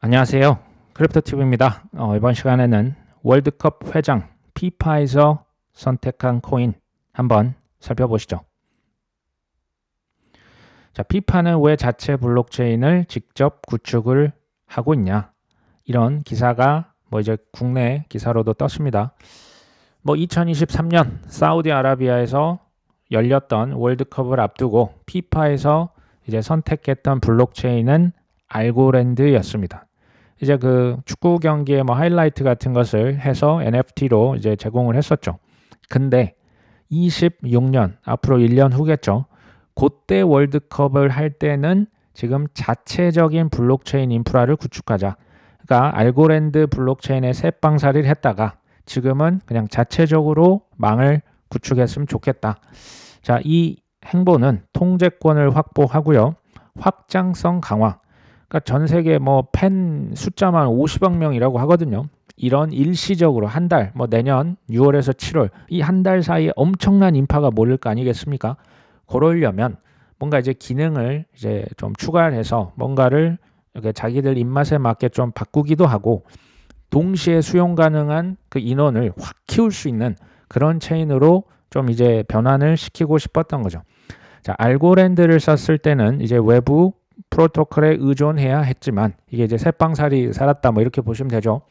안녕하세요. 크립토티브입니다. 이번 시간에는 월드컵 회장 피파에서 선택한 코인 한번 살펴보시죠. 자, 피파는 왜 자체 블록체인을 직접 구축을 하고 있냐? 이런 기사가 이제 국내 기사로도 떴습니다. 2023년 사우디아라비아에서 열렸던 월드컵을 앞두고 피파에서 이제 선택했던 블록체인은 알고랜드였습니다. 이제 그 축구 경기의 하이라이트 같은 것을 해서 NFT로 이제 제공을 했었죠. 근데 26년 앞으로 1년 후겠죠. 그때 월드컵을 할 때는 지금 자체적인 블록체인 인프라를 구축하자. 그러니까 알고랜드 블록체인에 새빵살이를 했다가 지금은 그냥 자체적으로 망을 구축했으면 좋겠다. 자, 이 행보는 통제권을 확보하고요. 확장성 강화. 그러니까 전 세계 팬 숫자만 50억 명이라고 하거든요. 이런 일시적으로 한 달, 내년 6월에서 7월 이 한 달 사이에 엄청난 인파가 몰릴 거 아니겠습니까? 그러려면 뭔가 이제 기능을 이제 좀 추가를 해서 뭔가를 이렇게 자기들 입맛에 맞게 좀 바꾸기도 하고 동시에 수용 가능한 그 인원을 확 키울 수 있는 그런 체인으로 좀 이제 변환을 시키고 싶었던 거죠. 자, 알고랜드를 썼을 때는 이제 외부 프로토콜에 의존해야 했지만 이게 이제 새빵살이 살았다 이렇게 보시면 되죠.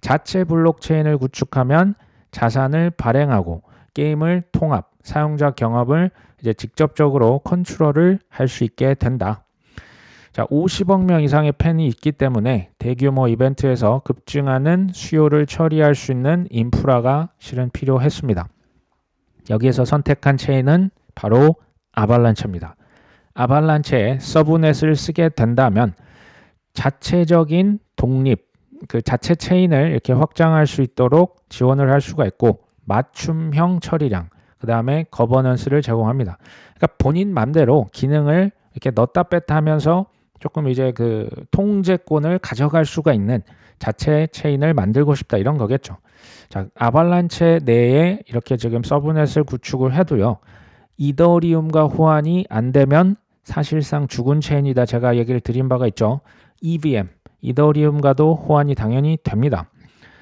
자체 블록체인을 구축하면 자산을 발행하고 게임을 통합, 사용자 경험을 이제 직접적으로 컨트롤을 할 수 있게 된다. 자, 50억 명 이상의 팬이 있기 때문에 대규모 이벤트에서 급증하는 수요를 처리할 수 있는 인프라가 실은 필요했습니다. 여기에서 선택한 체인은 바로 아발란체입니다. 아발란체에 서브넷을 쓰게 된다면 자체적인 독립, 그 자체 체인을 이렇게 확장할 수 있도록 지원을 할 수가 있고 맞춤형 처리량, 그 다음에 거버넌스를 제공합니다. 그러니까 본인 맘대로 기능을 이렇게 넣었다 뺐다 하면서 조금 이제 그 통제권을 가져갈 수가 있는 자체 체인을 만들고 싶다 이런 거겠죠. 자, 아발란체 내에 이렇게 지금 서브넷을 구축을 해도요. 이더리움과 호환이 안 되면 사실상 죽은 체인이다 제가 얘기를 드린 바가 있죠. EVM, 이더리움과도 호환이 당연히 됩니다.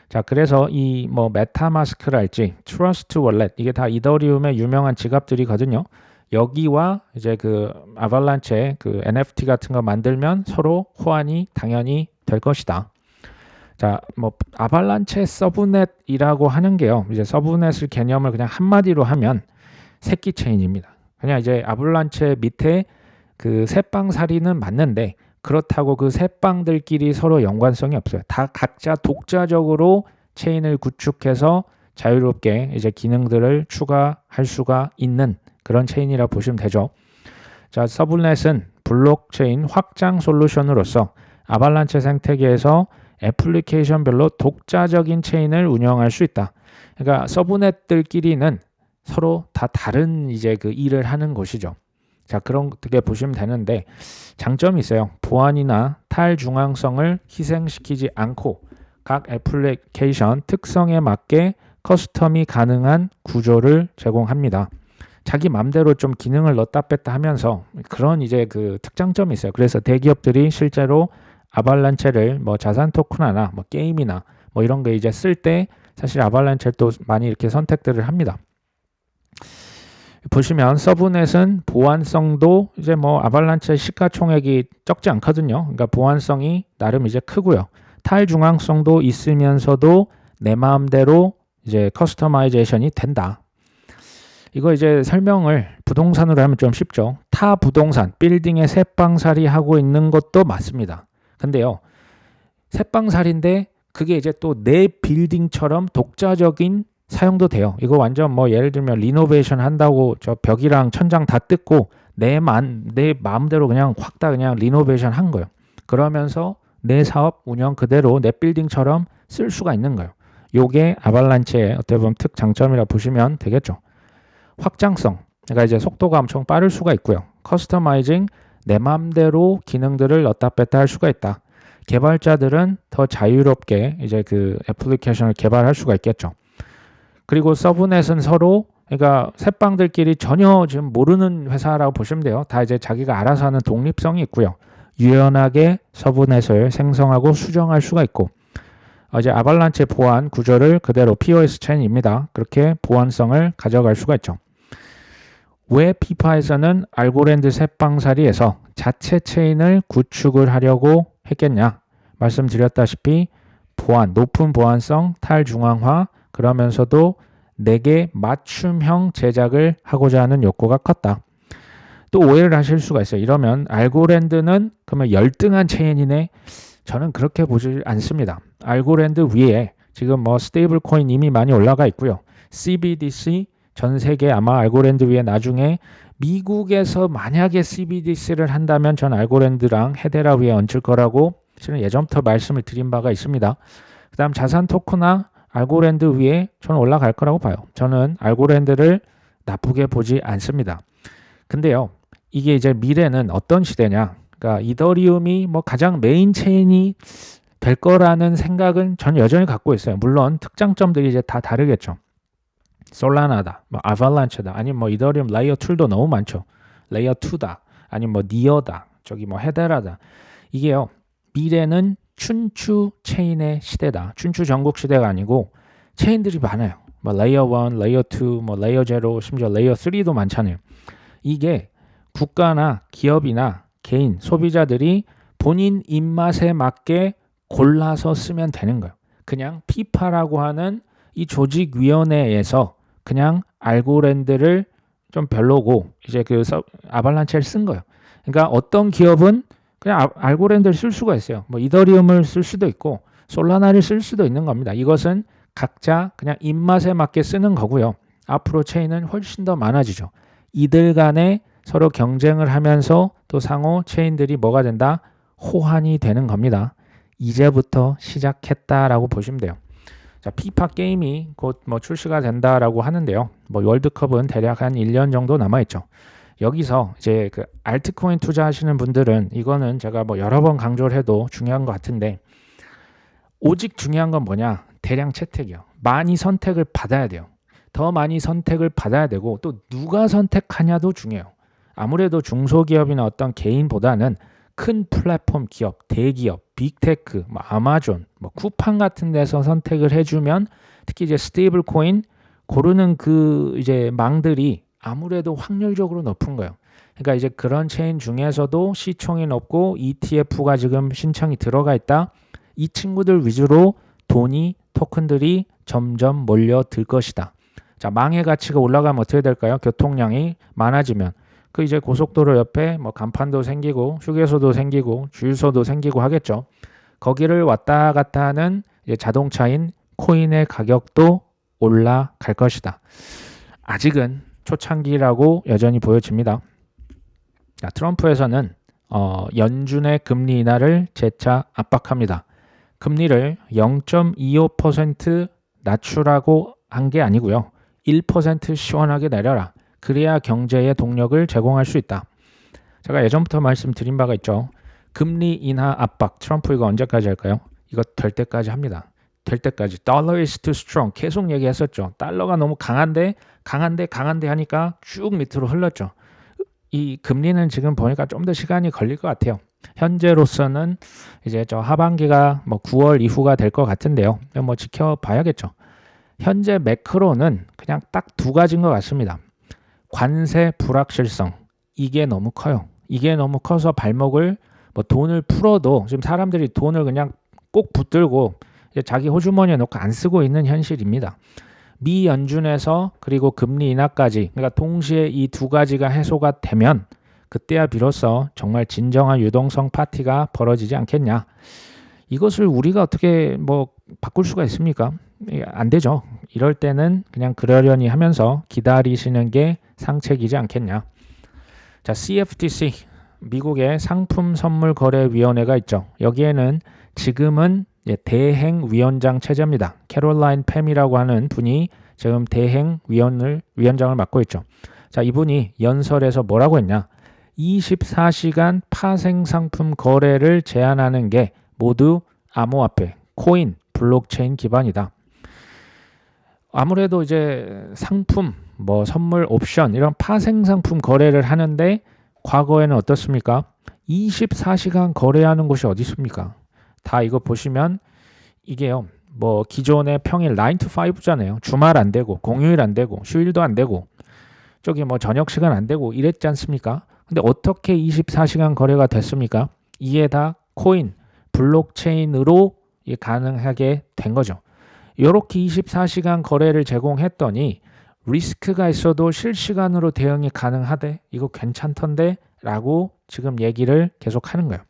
자, 그래서 이 메타마스크랄지 트러스트 월렛 이게 다 이더리움의 유명한 지갑들이거든요. 여기와 이제 그 아발란체 그 NFT 같은 거 만들면 서로 호환이 당연히 될 것이다. 자, 아발란체 서브넷이라고 하는 게요. 이제 서브넷을 개념을 그냥 한마디로 하면 새끼 체인입니다. 그냥 이제 아발란체 밑에 그 새빵살이는 맞는데 그렇다고 그 새빵들끼리 서로 연관성이 없어요. 다 각자 독자적으로 체인을 구축해서 자유롭게 이제 기능들을 추가할 수가 있는 그런 체인이라 보시면 되죠. 자, 서브넷은 블록체인 확장 솔루션으로서 아발란체 생태계에서 애플리케이션별로 독자적인 체인을 운영할 수 있다. 그러니까 서브넷들끼리는 서로 다 다른 이제 그 일을 하는 곳이죠. 자, 그렇게 보시면 되는데 장점이 있어요. 보안이나 탈중앙성을 희생시키지 않고 각 애플리케이션 특성에 맞게 커스텀이 가능한 구조를 제공합니다. 자기 맘대로 좀 기능을 넣었다 뺐다 하면서 그런 이제 그 특장점이 있어요. 그래서 대기업들이 실제로 아발란체를 자산 토큰화나 게임이나 이런 거 이제 쓸 때 사실 아발란체를 또 많이 이렇게 선택들을 합니다. 보시면 서브넷은 보안성도 이제 아발란체 시가총액이 적지 않거든요. 그러니까 보안성이 나름 이제 크고요. 탈중앙성도 있으면서도 내 마음대로 이제 커스터마이제이션이 된다. 이거 이제 설명을 부동산으로 하면 좀 쉽죠. 타 부동산, 빌딩에 새빵살이 하고 있는 것도 맞습니다. 근데요, 새빵살인데 그게 이제 또 내 빌딩처럼 독자적인 사용도 돼요. 이거 완전 예를 들면 리노베이션 한다고 저 벽이랑 천장 다 뜯고 내 마음대로 그냥 확 다 그냥 리노베이션 한 거예요. 그러면서 내 사업 운영 그대로 내 빌딩처럼 쓸 수가 있는 거예요. 요게 아발란체의 어떻게 보면 특장점이라 보시면 되겠죠. 확장성, 그러니까 이제 속도가 엄청 빠를 수가 있고요. 커스터마이징, 내 마음대로 기능들을 넣었다 뺐다 할 수가 있다. 개발자들은 더 자유롭게 이제 그 애플리케이션을 개발할 수가 있겠죠. 그리고 서브넷은 서로 그러니까 새빵들끼리 전혀 지금 모르는 회사라고 보시면 돼요. 다 이제 자기가 알아서 하는 독립성이 있고요. 유연하게 서브넷을 생성하고 수정할 수가 있고 이제 아발란체 보안 구조를 그대로 POS 체인입니다. 그렇게 보안성을 가져갈 수가 있죠. 왜 피파에서는 알고랜드 셋방사리에서 자체 체인을 구축을 하려고 했겠냐? 말씀드렸다시피 보안, 높은 보안성, 탈중앙화, 그러면서도 4개 맞춤형 제작을 하고자 하는 욕구가 컸다. 또 오해를 하실 수가 있어요. 이러면 알고랜드는 그러면 열등한 체인이네? 저는 그렇게 보지 않습니다. 알고랜드 위에 지금 뭐 스테이블 코인 이미 많이 올라가 있고요. CBDC 전 세계 아마 알고랜드 위에 나중에 미국에서 만약에 CBDC를 한다면 전 알고랜드랑 헤데라 위에 얹힐 거라고 저는 예전부터 말씀을 드린 바가 있습니다. 그 다음 자산 토크나 알고랜드 위에 저는 올라갈 거라고 봐요. 저는 알고랜드를 나쁘게 보지 않습니다. 근데요, 이게 이제 미래는 어떤 시대냐? 그러니까 이더리움이 뭐 가장 메인 체인이 될 거라는 생각은 전 여전히 갖고 있어요. 물론 특장점들이 이제 다 다르겠죠. 솔라나다, 뭐 아발란체다, 아니면 뭐 이더리움 레이어 2도 너무 많죠. 레이어 2다, 아니면 뭐 니어다, 저기 뭐 헤데라다. 이게요, 미래는 춘추 체인의 시대다. 춘추 전국 시대가 아니고 체인들이 많아요. 뭐 레이어 1, 레이어 2, 뭐 레이어 0, 심지어 레이어 3도 많잖아요. 이게 국가나 기업이나 개인, 소비자들이 본인 입맛에 맞게 골라서 쓰면 되는 거예요. 그냥 피파라고 하는 이 조직위원회에서 그냥 알고랜드를 좀 별로고 이제 그 아발란체를 쓴 거예요. 그러니까 어떤 기업은 그냥 알고랜드를 쓸 수가 있어요. 뭐 이더리움을 쓸 수도 있고 솔라나를 쓸 수도 있는 겁니다. 이것은 각자 그냥 입맛에 맞게 쓰는 거고요. 앞으로 체인은 훨씬 더 많아지죠. 이들 간에 서로 경쟁을 하면서 또 상호 체인들이 뭐가 된다? 호환이 되는 겁니다. 이제부터 시작했다라고 보시면 돼요. 자, 피파 게임이 곧 뭐 출시가 된다라고 하는데요. 뭐 월드컵은 대략 한 1년 정도 남아있죠. 여기서 이제 그 알트코인 투자하시는 분들은 이거는 제가 뭐 여러 번 강조를 해도 중요한 것 같은데 오직 중요한 건 뭐냐? 대량 채택이요. 많이 선택을 받아야 돼요. 더 많이 선택을 받아야 되고 또 누가 선택하냐도 중요해요. 아무래도 중소기업이나 어떤 개인보다는 큰 플랫폼 기업, 대기업, 빅테크, 뭐 아마존, 뭐 쿠팡 같은 데서 선택을 해주면 특히 이제 스테이블 코인 고르는 그 이제 망들이 아무래도 확률적으로 높은 거예요. 그러니까 이제 그런 체인 중에서도 시총이 높고 ETF가 지금 신청이 들어가 있다. 이 친구들 위주로 돈이 토큰들이 점점 몰려들 것이다. 자, 망의 가치가 올라가면 어떻게 될까요? 교통량이 많아지면 그 이제 고속도로 옆에 뭐 간판도 생기고 휴게소도 생기고 주유소도 생기고 하겠죠. 거기를 왔다 갔다 하는 이제 자동차인 코인의 가격도 올라갈 것이다. 아직은 초창기라고 여전히 보여집니다. 자, 트럼프에서는 연준의 금리 인하를 재차 압박합니다. 금리를 0.25% 낮추라고 한 게 아니고요. 1% 시원하게 내려라. 그래야 경제의 동력을 제공할 수 있다. 제가 예전부터 말씀드린 바가 있죠. 금리 인하 압박, 트럼프 이거 언제까지 할까요? 이거 될 때까지 합니다. 될 때까지. Dollar is too strong. 계속 얘기했었죠. 달러가 너무 강한데 하니까 쭉 밑으로 흘렀죠. 이 금리는 지금 보니까 좀 더 시간이 걸릴 것 같아요. 현재로서는 이제 저 하반기가 뭐 9월 이후가 될 것 같은데요. 뭐 지켜봐야겠죠. 현재 매크로는 그냥 딱 두 가지인 것 같습니다. 관세 불확실성. 이게 너무 커요. 이게 너무 커서 발목을 뭐 돈을 풀어도 지금 사람들이 돈을 그냥 꼭 붙들고 자기 호주머니에 넣고 안 쓰고 있는 현실입니다. 미 연준에서 그리고 금리 인하까지 그러니까 동시에 이 두 가지가 해소가 되면 그때야 비로소 정말 진정한 유동성 파티가 벌어지지 않겠냐. 이것을 우리가 어떻게 뭐 바꿀 수가 있습니까? 안 되죠. 이럴 때는 그냥 그러려니 하면서 기다리시는 게 상책이지 않겠냐. 자, CFTC 미국의 상품선물거래위원회가 있죠. 여기에는 지금은 대행위원장 체제입니다. 캐롤라인 팸이라고 하는 분이 지금 대행위원장을 맡고 있죠. 자, 이분이 연설에서 뭐라고 했냐? 24시간 파생상품 거래를 제한하는 게 모두 암호화폐, 코인, 블록체인 기반이다. 아무래도 이제 상품, 뭐 선물, 옵션 이런 파생상품 거래를 하는데 과거에는 어떻습니까? 24시간 거래하는 곳이 어디 있습니까? 다 이거 보시면 이게요. 뭐 기존의 평일 9 to 5잖아요. 주말 안 되고 공휴일 안 되고 휴일도 안 되고 저기 뭐 저녁 시간 안 되고 이랬지 않습니까? 근데 어떻게 24시간 거래가 됐습니까? 이게 다 코인, 블록체인으로 가능하게 된 거죠. 이렇게 24시간 거래를 제공했더니 리스크가 있어도 실시간으로 대응이 가능하대. 이거 괜찮던데? 라고 지금 얘기를 계속 하는 거예요.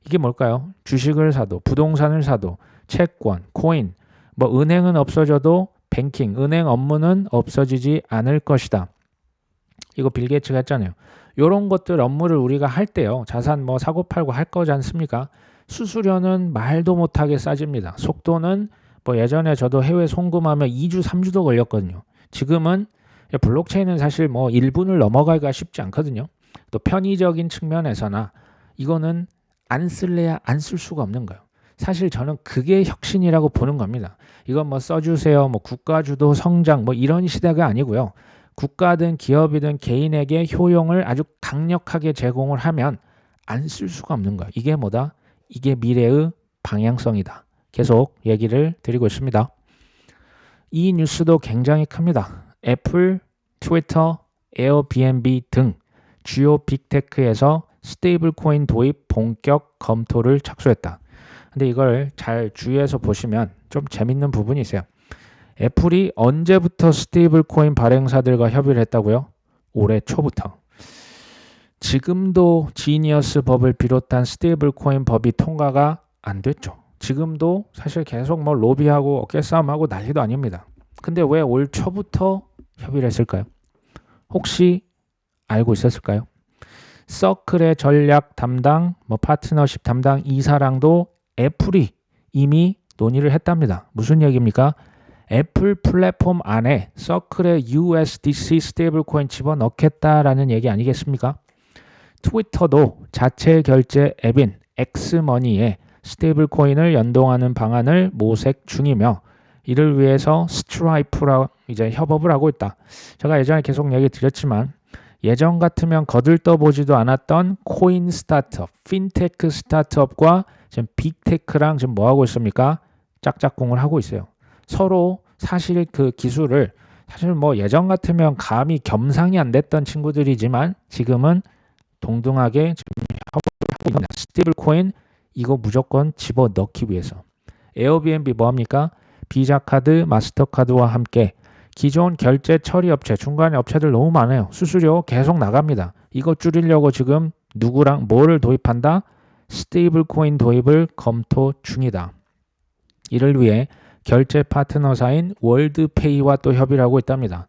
이게 뭘까요? 주식을 사도, 부동산을 사도, 채권, 코인, 뭐 은행은 없어져도 뱅킹, 은행 업무는 없어지지 않을 것이다. 이거 빌 게이츠가 했잖아요. 이런 것들 업무를 우리가 할 때요. 자산 뭐 사고 팔고 할 거지 않습니까? 수수료는 말도 못하게 싸집니다. 속도는 뭐 예전에 저도 해외 송금하면 2주, 3주도 걸렸거든요. 지금은 블록체인은 사실 뭐 1분을 넘어가기가 쉽지 않거든요. 또 편의적인 측면에서나 이거는 안 쓸래야 안 쓸 수가 없는 거예요. 사실 저는 그게 혁신이라고 보는 겁니다. 이건 뭐 써주세요. 뭐 국가주도 성장 뭐 이런 시대가 아니고요. 국가든 기업이든 개인에게 효용을 아주 강력하게 제공을 하면 안 쓸 수가 없는 거예요. 이게 뭐다? 이게 미래의 방향성이다. 계속 얘기를 드리고 있습니다. 이 뉴스도 굉장히 큽니다. 애플, 트위터, 에어비앤비 등 주요 빅테크에서 스테이블 코인 도입 본격 검토를 착수했다. 근데 이걸 잘 주의해서 보시면 좀 재밌는 부분이 있어요. 애플이 언제부터 스테이블 코인 발행사들과 협의를 했다고요? 올해 초부터. 지금도 지니어스 법을 비롯한 스테이블 코인 법이 통과가 안 됐죠. 지금도 사실 계속 뭐 로비하고 어깨싸움하고 난리도 아닙니다. 근데 왜 올 초부터 협의를 했을까요? 혹시 알고 있었을까요? 서클의 전략 담당, 뭐 파트너십 담당 이사랑도 애플이 이미 논의를 했답니다. 무슨 얘기입니까? 애플 플랫폼 안에 서클의 USDC 스테이블 코인 집어넣겠다라는 얘기 아니겠습니까? 트위터도 자체 결제 앱인 엑스머니에 스테이블 코인을 연동하는 방안을 모색 중이며 이를 위해서 스트라이프랑 이제 협업을 하고 있다. 제가 예전에 계속 얘기 드렸지만 예전 같으면 거들떠보지도 않았던 코인 스타트업, 핀테크 스타트업과 지금 빅테크랑 지금 뭐 하고 있습니까? 짝짝꿍을 하고 있어요. 서로 사실 그 기술을 사실 뭐 예전 같으면 감히 겸상이 안 됐던 친구들이지만 지금은 동등하게 지금 협업을 하고 있는 스테이블 코인 이거 무조건 집어넣기 위해서. 에어비앤비 뭐합니까? 비자 카드, 마스터카드와 함께 기존 결제 처리 업체, 중간에 업체들 너무 많아요. 수수료 계속 나갑니다. 이거 줄이려고 지금 누구랑 뭐를 도입한다? 스테이블 코인 도입을 검토 중이다. 이를 위해 결제 파트너사인 월드페이와 또 협의를 하고 있답니다.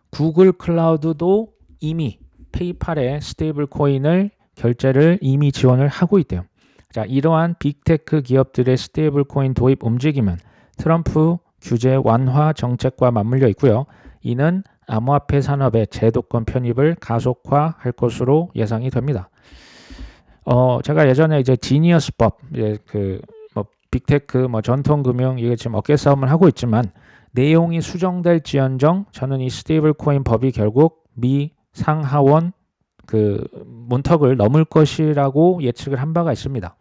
구글 클라우드도 이미 페이팔에 스테이블 코인을 결제를 이미 지원을 하고 있대요. 자, 이러한 빅테크 기업들의 스테이블 코인 도입 움직임은 트럼프 규제 완화 정책과 맞물려 있고요. 이는 암호화폐 산업의 제도권 편입을 가속화할 것으로 예상이 됩니다. 제가 예전에 이제 지니어스법, 뭐 빅테크, 뭐 전통금융 이게 지금 어깨 싸움을 하고 있지만 내용이 수정될지언정 저는 이 스테이블 코인 법이 결국 미 상하원 그 문턱을 넘을 것이라고 예측을 한 바가 있습니다.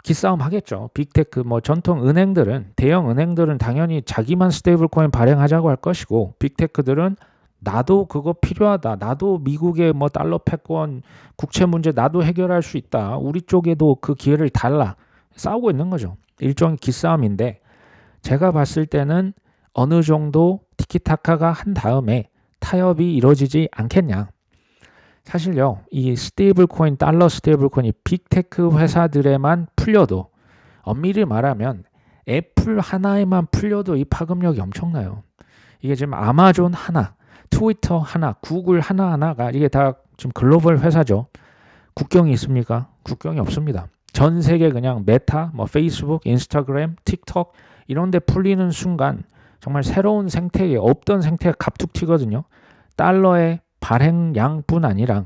기싸움 하겠죠. 빅테크 뭐 전통 은행들은 대형 은행들은 당연히 자기만 스테이블 코인 발행하자고 할 것이고 빅테크들은 나도 그거 필요하다. 나도 미국의 뭐 달러 패권 국채 문제 나도 해결할 수 있다. 우리 쪽에도 그 기회를 달라. 싸우고 있는 거죠. 일종의 기싸움인데 제가 봤을 때는 어느 정도 티키타카가 한 다음에 타협이 이루어지지 않겠냐. 사실요, 이 스테이블 코인, 달러 스테이블 코인이 빅테크 회사들에만 풀려도 엄밀히 말하면 애플 하나에만 풀려도 이 파급력이 엄청나요. 이게 지금 아마존 하나, 트위터 하나, 구글 하나하나가 이게 다 지금 글로벌 회사죠. 국경이 있습니까? 국경이 없습니다. 전 세계 그냥 메타, 뭐 페이스북, 인스타그램, 틱톡 이런 데 풀리는 순간 정말 새로운 생태계, 없던 생태계가 갑툭 튀거든요. 달러의 발행량뿐 아니라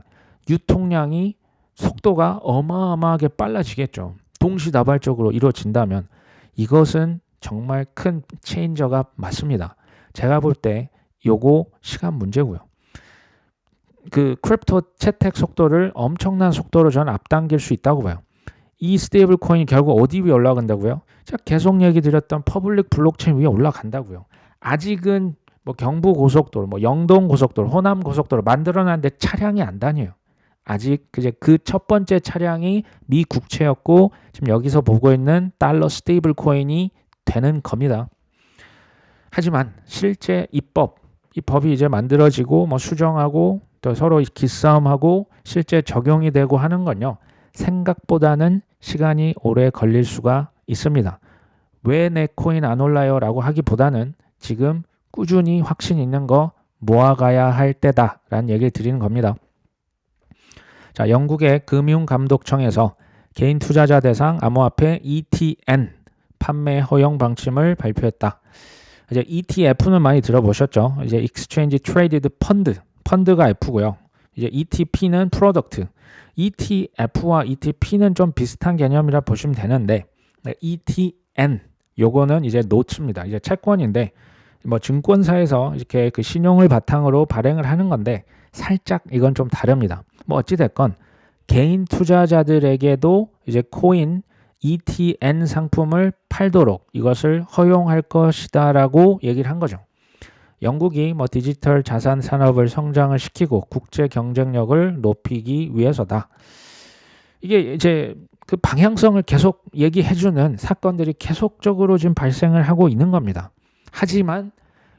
유통량이 속도가 어마어마하게 빨라지겠죠. 동시다발적으로 이루어진다면 이것은 정말 큰 체인저가 맞습니다. 제가 볼 때 요거 시간 문제고요. 그 크립토 채택 속도를 엄청난 속도로 저는 앞당길 수 있다고 봐요. 이 스테이블 코인이 결국 어디 위에 올라간다고요? 제가 계속 얘기 드렸던 퍼블릭 블록체인 위에 올라간다고요. 아직은 뭐 경부 고속도로, 뭐 영동 고속도로, 호남 고속도로 만들어놨는데 차량이 안 다녀요. 아직 그 첫 번째 차량이 미 국채였고 지금 여기서 보고 있는 달러 스테이블 코인이 되는 겁니다. 하지만 실제 이 법이 이제 만들어지고 뭐 수정하고 또 서로 기싸움하고 실제 적용이 되고 하는 건요. 생각보다는 시간이 오래 걸릴 수가 있습니다. 왜 내 코인 안 올라요? 라고 하기보다는 지금 꾸준히 확신 있는 거 모아가야 할 때다라는 얘기를 드리는 겁니다. 자, 영국의 금융감독청에서 개인 투자자 대상 암호화폐 ETN 판매 허용 방침을 발표했다. 이제 ETF는 많이 들어보셨죠? 이제 Exchange Traded Fund, 펀드가 F고요. 이제 ETP는 프로덕트. ETF와 ETP는 좀 비슷한 개념이라 보시면 되는데 ETN 요거는 이제 노트입니다. 이제 채권인데 뭐 증권사에서 이렇게 그 신용을 바탕으로 발행을 하는 건데 살짝 이건 좀 다릅니다. 뭐 어찌 됐건 개인 투자자들에게도 이제 코인 ETN 상품을 팔도록 이것을 허용할 것이다라고 얘기를 한 거죠. 영국이 뭐 디지털 자산 산업을 성장을 시키고 국제 경쟁력을 높이기 위해서다. 이게 이제 그 방향성을 계속 얘기해주는 사건들이 계속적으로 지금 발생을 하고 있는 겁니다. 하지만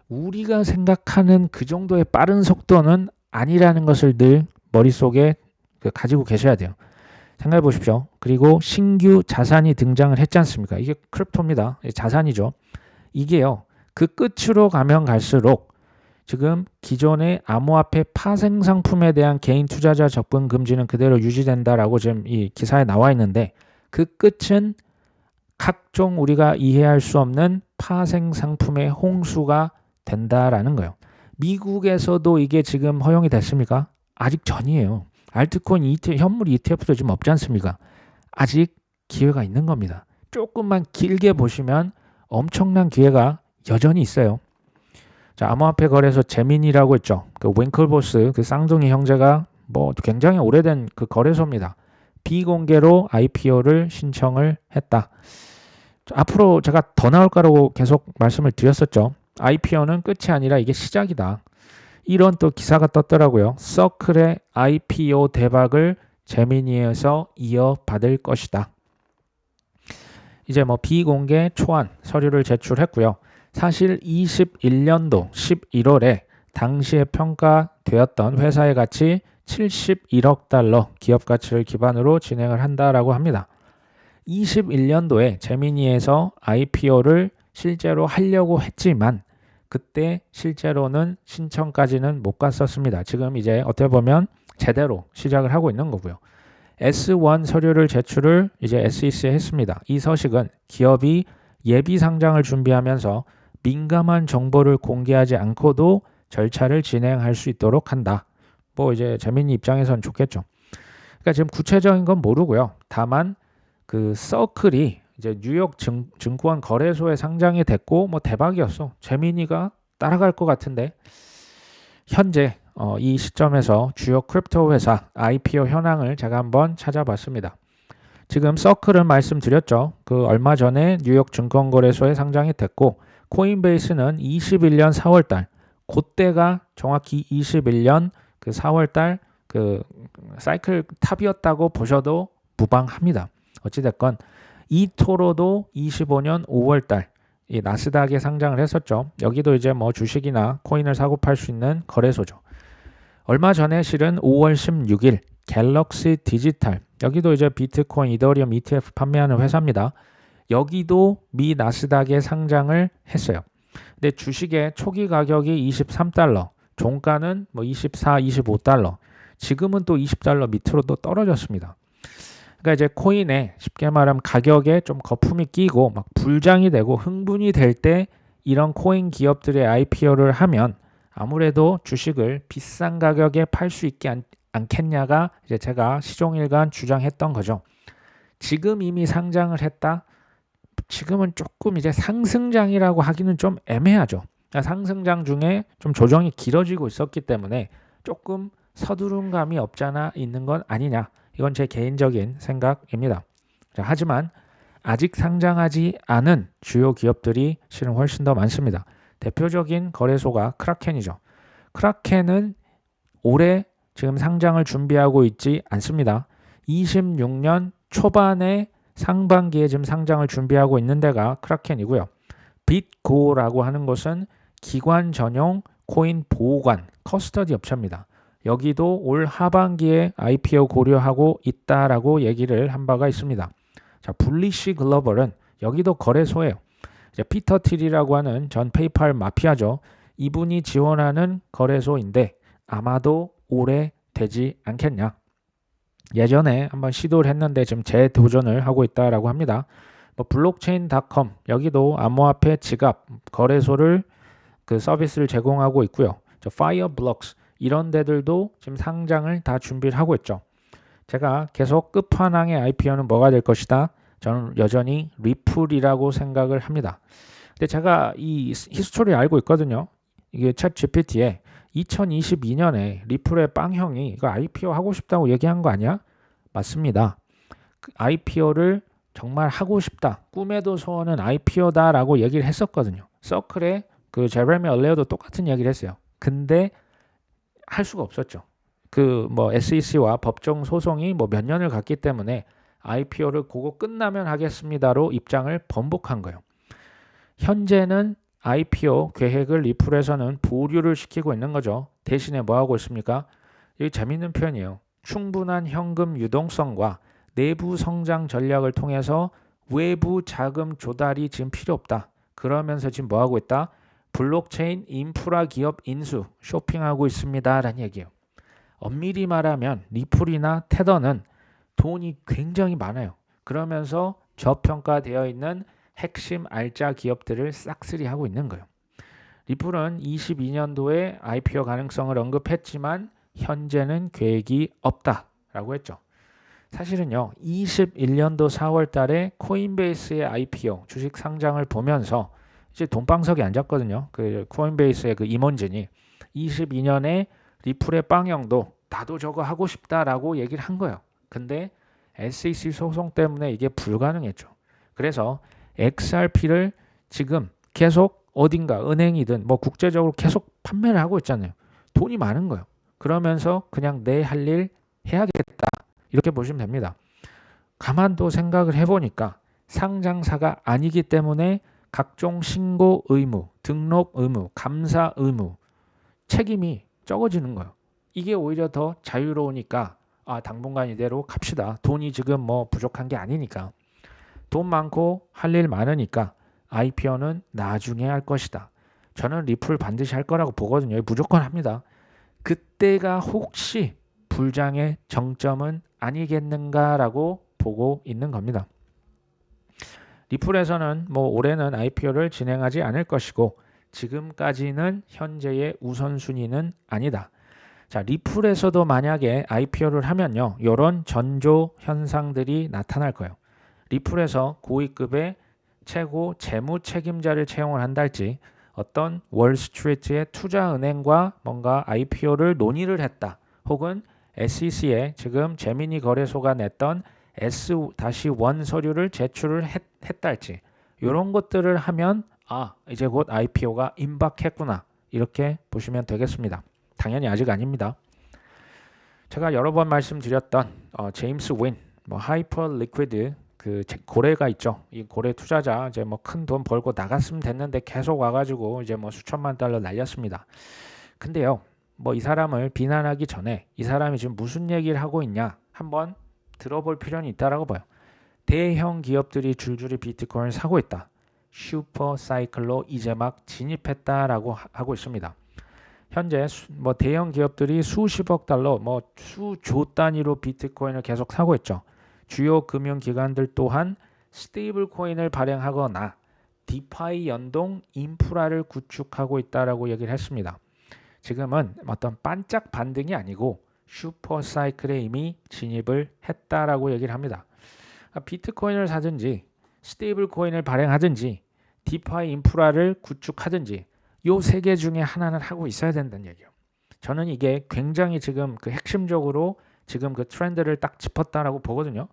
우리가 생각하는 그 정도의 빠른 속도는 아니라는 것을 늘 머릿속에 가지고 계셔야 돼요. 생각해 보십시오. 그리고 신규 자산이 등장을 했지 않습니까? 이게 크립토입니다. 자산이죠. 이게요. 그 끝으로 가면 갈수록 지금 기존의 암호화폐 파생 상품에 대한 개인 투자자 접근 금지는 그대로 유지된다라고 지금 이 기사에 나와 있는데 그 끝은 각종 우리가 이해할 수 없는 파생 상품의 홍수가 된다라는 거예요. 미국에서도 이게 지금 허용이 됐습니까? 아직 전이에요. 알트코인 ETF, 현물 ETF도 지금 없지 않습니까? 아직 기회가 있는 겁니다. 조금만 길게 보시면 엄청난 기회가 여전히 있어요. 자, 암호화폐 거래소 제민이라고 있죠. 그 윙클보스, 그 쌍둥이 형제가 뭐 굉장히 오래된 그 거래소입니다. 비공개로 IPO를 신청을 했다. 앞으로 제가 더 나올 거라고 계속 말씀을 드렸었죠. IPO는 끝이 아니라 이게 시작이다. 이런 또 기사가 떴더라고요. 서클의 IPO 대박을 제미니에서 이어받을 것이다. 이제 뭐 비공개 초안 서류를 제출했고요. 사실 21년도 11월에 당시에 평가되었던 회사의 가치 71억 달러 기업 가치를 기반으로 진행을 한다라고 합니다. 21년도에 제미니에서 IPO를 실제로 하려고 했지만 그때 실제로는 신청까지는 못 갔었습니다. 지금 이제 어떻게 보면 제대로 시작을 하고 있는 거고요. S1 서류를 제출을 이제 SEC에 했습니다. 이 서식은 기업이 예비 상장을 준비하면서 민감한 정보를 공개하지 않고도 절차를 진행할 수 있도록 한다. 뭐 이제 제민이 입장에선 좋겠죠. 그러니까 지금 구체적인 건 모르고요. 다만 그 서클이 이제 뉴욕 증권 거래소에 상장이 됐고 뭐 대박이었어. 제미니가 따라갈 것 같은데 현재 이 시점에서 주요 크립토 회사 IPO 현황을 제가 한번 찾아봤습니다. 지금 서클은 말씀드렸죠. 그 얼마 전에 뉴욕 증권거래소에 상장이 됐고 코인베이스는 21년 4월달 그때가 정확히 21년 그 4월달 그 사이클 탑이었다고 보셔도 무방합니다. 어찌됐건 이토로도 25년 5월달 이 나스닥에 상장을 했었죠. 여기도 이제 뭐 주식이나 코인을 사고 팔 수 있는 거래소죠. 얼마 전에 실은 5월 16일 갤럭시 디지털 여기도 이제 비트코인, 이더리움 ETF 판매하는 회사입니다. 여기도 미 나스닥에 상장을 했어요. 근데 주식의 초기 가격이 23달러, 종가는 뭐 24, 25달러. 지금은 또 20달러 밑으로 또 떨어졌습니다. 그러니까 이제 코인에 쉽게 말하면 가격에 좀 거품이 끼고 막 불장이 되고 흥분이 될 때 이런 코인 기업들의 IPO를 하면 아무래도 주식을 비싼 가격에 팔 수 있지 않겠냐가 이제 제가 시종일관 주장했던 거죠. 지금 이미 상장을 했다. 지금은 조금 이제 상승장이라고 하기는 좀 애매하죠. 상승장 중에 좀 조정이 길어지고 있었기 때문에 조금 서두른 감이 없잖아 있는 건 아니냐. 이건 제 개인적인 생각입니다. 자, 하지만 아직 상장하지 않은 주요 기업들이 실은 훨씬 더 많습니다. 대표적인 거래소가 크라켄이죠. 크라켄은 올해 지금 상장을 준비하고 있지 않습니다. 26년 초반에 상반기에 지금 상장을 준비하고 있는 데가 크라켄이고요. bitgo라고 하는 것은 기관 전용 코인 보호관, 커스터디 업체입니다. 여기도 올 하반기에 IPO 고려하고 있다라고 얘기를 한 바가 있습니다. 자, 블리시 글로벌은 여기도 거래소예요. 이제 피터 틸이라고 하는 전 페이팔 마피아죠. 이분이 지원하는 거래소인데 아마도 올해 되지 않겠냐. 예전에 한번 시도를 했는데 지금 재도전을 하고 있다라고 합니다. 뭐 블록체인.com 여기도 암호화폐 지갑 거래소를 그 서비스를 제공하고 있고요. 저 파이어블록스 이런 데들도 지금 상장을 다 준비를 하고 있죠. 제가 계속 끝판왕의 IPO는 뭐가 될 것이다. 저는 여전히 리플이라고 생각을 합니다. 근데 제가 이 히스토리를 알고 있거든요. 이게 챗 GPT에 2022년에 리플의 빵형이 이거 IPO 하고 싶다고 얘기한 거 아니야? 맞습니다. 그 IPO를 정말 하고 싶다. 꿈에도 소원은 IPO다라고 얘기를 했었거든요. 서클에 그 제레미 얼레어도 똑같은 얘기를 했어요. 근데 할 수가 없었죠. 그 뭐 SEC와 법정 소송이 뭐 몇 년을 갔기 때문에 IPO를 그거 끝나면 하겠습니다로 입장을 번복한 거예요. 현재는 IPO 계획을 리플에서는 보류를 시키고 있는 거죠. 대신에 뭐 하고 있습니까? 이게 재밌는 표현이에요. 충분한 현금 유동성과 내부 성장 전략을 통해서 외부 자금 조달이 지금 필요 없다. 그러면서 지금 뭐 하고 있다? 블록체인 인프라 기업 인수 쇼핑하고 있습니다라는 얘기예요. 엄밀히 말하면 리플이나 테더는 돈이 굉장히 많아요. 그러면서 저평가되어 있는 핵심 알짜 기업들을 싹쓸이 하고 있는 거예요. 리플은 22년도에 IPO 가능성을 언급했지만 현재는 계획이 없다라고 했죠. 사실은요. 21년도 4월 달에 코인베이스의 IPO 주식 상장을 보면서 이제 돈방석에 앉았거든요. 그 코인베이스의 그 임원진이 22년에 리플의 빵형도 나도 저거 하고 싶다라고 얘기를 한 거예요. 근데 SEC 소송 때문에 이게 불가능했죠. 그래서 XRP를 지금 계속 어딘가 은행이든 뭐 국제적으로 계속 판매를 하고 있잖아요. 돈이 많은 거예요. 그러면서 그냥 내 할 일 해야겠다. 이렇게 보시면 됩니다. 가만 또 생각을 해보니까 상장사가 아니기 때문에 각종 신고 의무, 등록 의무, 감사 의무, 책임이 적어지는 거예요. 이게 오히려 더 자유로우니까 당분간 이대로 갑시다. 돈이 지금 뭐 부족한 게 아니니까. 돈 많고 할 일 많으니까 IPO는 나중에 할 것이다. 저는 리플 반드시 할 거라고 보거든요. 무조건 합니다. 그때가 혹시 불장의 정점은 아니겠는가라고 보고 있는 겁니다. 리플에서는 뭐 올해는 IPO를 진행하지 않을 것이고 지금까지는 현재의 우선순위는 아니다. 자, 리플에서도 만약에 IPO를 하면요. 이런 전조 현상들이 나타날 거예요. 리플에서 고위급의 최고 재무 책임자를 채용을 한달지 어떤 월스트리트의 투자은행과 뭔가 IPO를 논의를 했다. 혹은 SEC에 지금 제미니 거래소가 냈던 S-1 서류를 제출을 했달지 이런 것들을 하면 이제 곧 IPO가 임박했구나 이렇게 보시면 되겠습니다. 당연히 아직 아닙니다. 제가 여러 번 말씀드렸던 제임스 윈, 뭐 하이퍼 리퀴드 그 고래가 있죠. 이 고래 투자자 이제 뭐 큰 돈 벌고 나갔으면 됐는데 계속 와가지고 이제 뭐 수천만 달러 날렸습니다. 근데요, 뭐 이 사람을 비난하기 전에 이 사람이 지금 무슨 얘기를 하고 있냐 한번 들어볼 필요는 있다라고 봐요. 대형 기업들이 줄줄이 비트코인을 사고 있다. 슈퍼 사이클로 이제 막 진입했다라고 하고 있습니다. 현재 뭐 대형 기업들이 수십억 달러, 뭐 수조 단위로 비트코인을 계속 사고 있죠. 주요 금융 기관들 또한 스테이블 코인을 발행하거나 디파이 연동 인프라를 구축하고 있다라고 얘기를 했습니다. 지금은 어떤 반짝 반등이 아니고 슈퍼 사이클에 이미 진입을 했다라고 얘기를 합니다. 비트코인을 사든지 스테이블 코인을 발행하든지 디파이 인프라를 구축하든지 요 세 개 중에 하나는 하고 있어야 된다는 얘기예요. 저는 이게 굉장히 지금 그 핵심적으로 지금 그 트렌드를 딱 짚었다라고 보거든요.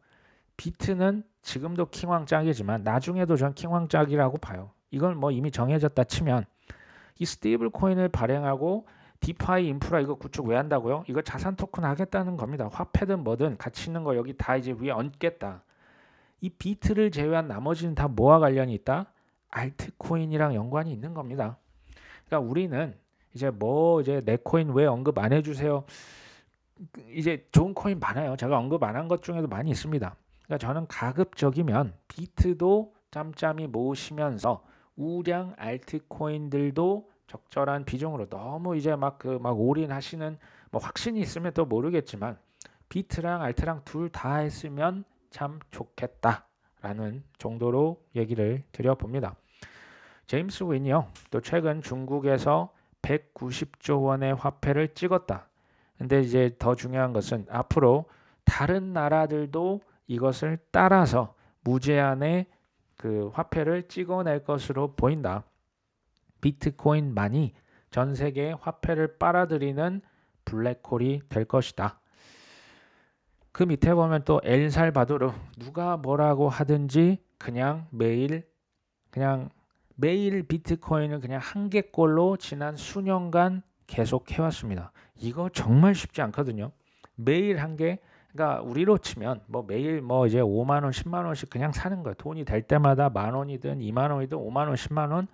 비트는 지금도 킹왕짱이지만 나중에도 전 킹왕짱이라고 봐요. 이건 뭐 이미 정해졌다 치면 이 스테이블 코인을 발행하고 디파이 인프라 이거 구축 왜 한다고요? 이거 자산 토큰 하겠다는 겁니다. 화폐든 뭐든 가치 있는 거 여기 다 이제 위에 얹겠다. 이 비트를 제외한 나머지는 다 뭐와 관련이 있다? 알트코인이랑 연관이 있는 겁니다. 그러니까 우리는 이제 내 코인 왜 언급 안 해주세요? 이제 좋은 코인 많아요. 제가 언급 안 한 것 중에도 많이 있습니다. 그러니까 저는 가급적이면 비트도 짬짬이 모으시면서 우량 알트코인들도 적절한 비중으로 너무 이제 막 올인하시는 뭐 확신이 있으면 또 모르겠지만 비트랑 알트랑 둘 다 했으면 참 좋겠다라는 정도로 얘기를 드려봅니다. 제임스 윈이요. 또 최근 중국에서 190조 원의 화폐를 찍었다. 근데 이제 더 중요한 것은 앞으로 다른 나라들도 이것을 따라서 무제한의 그 화폐를 찍어낼 것으로 보인다. 비트코인만이 전 세계의 화폐를 빨아들이는 블랙홀이 될 것이다. 그 밑에 보면 또 엘살바도르 누가 뭐라고 하든지 그냥 매일 비트코인을 그냥 한 개꼴로 지난 수년간 계속 해왔습니다. 이거 정말 쉽지 않거든요. 매일 한 개, 그러니까 우리로 치면 뭐 매일 뭐 이제 5만 원, 10만 원씩 그냥 사는 거예요. 돈이 될 때마다 만 원이든 2만 원이든 5만 원, 10만 원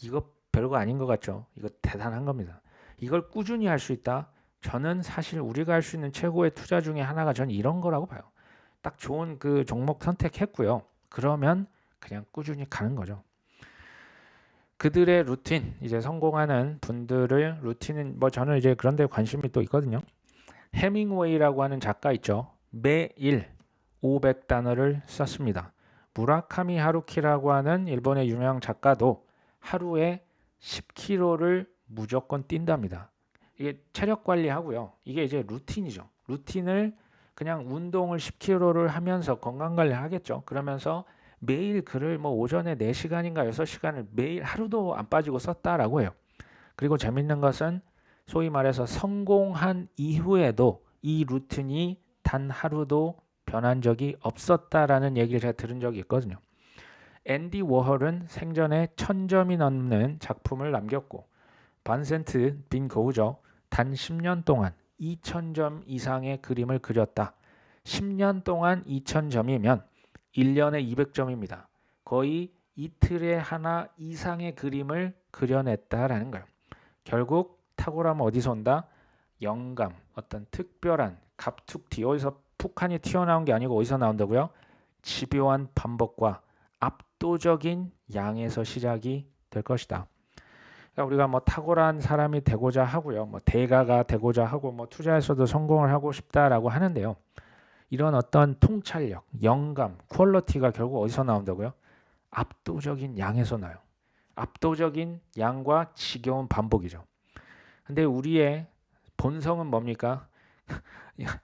이거 별거 아닌 것 같죠. 이거 대단한 겁니다. 이걸 꾸준히 할 수 있다. 저는 사실 우리가 할 수 있는 최고의 투자 중에 하나가 전 이런 거라고 봐요. 딱 좋은 그 종목 선택했고요. 그러면 그냥 꾸준히 가는 거죠. 그들의 루틴, 이제 성공하는 분들을 루틴은 뭐 저는 이제 그런 데 관심이 또 있거든요. 해밍웨이라고 하는 작가 있죠. 매일 500단어를 썼습니다. 무라카미 하루키라고 하는 일본의 유명 작가도 하루에 10km를 무조건 뛴답니다. 이게 체력 관리하고요. 이게 이제 루틴이죠. 루틴을 그냥 운동을 10km를 하면서 건강 관리 하겠죠. 그러면서 매일 글을 뭐 오전에 4시간인가 6시간을 매일 하루도 안 빠지고 썼다라고 해요. 그리고 재밌는 것은 소위 말해서 성공한 이후에도 이 루틴이 단 하루도 변한 적이 없었다라는 얘기를 제가 들은 적이 있거든요. 앤디 워홀은 생전에 1000점이 넘는 작품을 남겼고 반센트 빈 거우죠. 단 10년 동안 2000점 이상의 그림을 그렸다. 10년 동안 2000점이면 1년에 200점입니다. 거의 이틀에 하나 이상의 그림을 그려냈다라는 거예요. 결국 탁월함은 어디서 온다? 영감, 어떤 특별한 갑툭튀, 어디서 푹하니 튀어나온 게 아니고 어디서 나온다고요? 집요한 반복과 압도적인 양에서 시작이 될 것이다. 그러니까 우리가 뭐 탁월한 사람이 되고자 하고요, 뭐 대가가 되고자 하고 뭐 투자에서도 성공을 하고 싶다라고 하는데요. 이런 어떤 통찰력, 영감, 퀄리티가 결국 어디서 나온다고요? 압도적인 양에서 나요. 압도적인 양과 지겨운 반복이죠. 근데 우리의 본성은 뭡니까?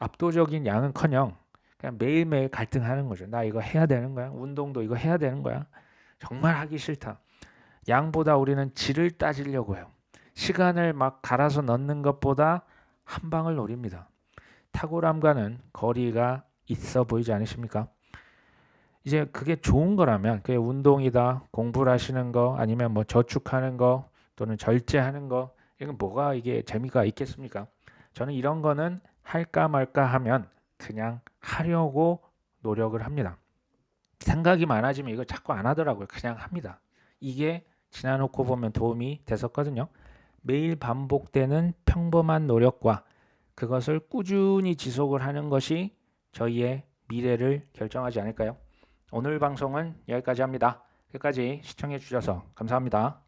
압도적인 양은커녕 그냥 매일매일 갈등하는 거죠. 나 이거 해야 되는 거야? 운동도 이거 해야 되는 거야? 정말 하기 싫다. 양보다 우리는 질을 따지려고 해요. 시간을 막 갈아서 넣는 것보다 한 방을 노립니다. 탁월함과는 거리가 있어 보이지 않으십니까? 이제 그게 좋은 거라면 그게 운동이다, 공부를 하시는 거 아니면 뭐 저축하는 거 또는 절제하는 거 이건 뭐가 이게 재미가 있겠습니까? 저는 이런 거는 할까 말까 하면 그냥 하려고 노력을 합니다. 생각이 많아지면 이거 자꾸 안 하더라고요. 그냥 합니다. 이게 지나놓고 보면 도움이 됐었거든요. 매일 반복되는 평범한 노력과 그것을 꾸준히 지속을 하는 것이 저희의 미래를 결정하지 않을까요? 오늘 방송은 여기까지 합니다. 끝까지 시청해 주셔서 감사합니다.